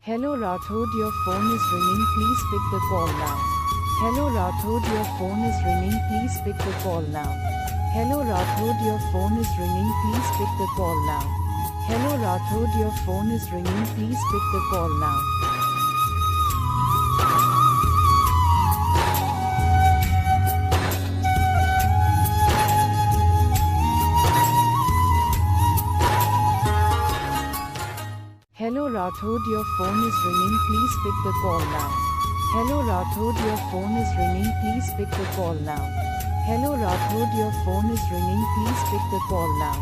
Hello Rathod, your phone is ringing, please pick the call now. Hello Rathod, your phone is ringing, please pick the call now. Hello Rathod, your phone is ringing, please pick the call now. Hello Rathod, your phone is ringing, please pick the call now. Hello Rathod, your phone is ringing, please pick the call now. Hello Rathod, your phone is ringing, please pick the call now. Hello Rathod, your phone is ringing, please pick the call now.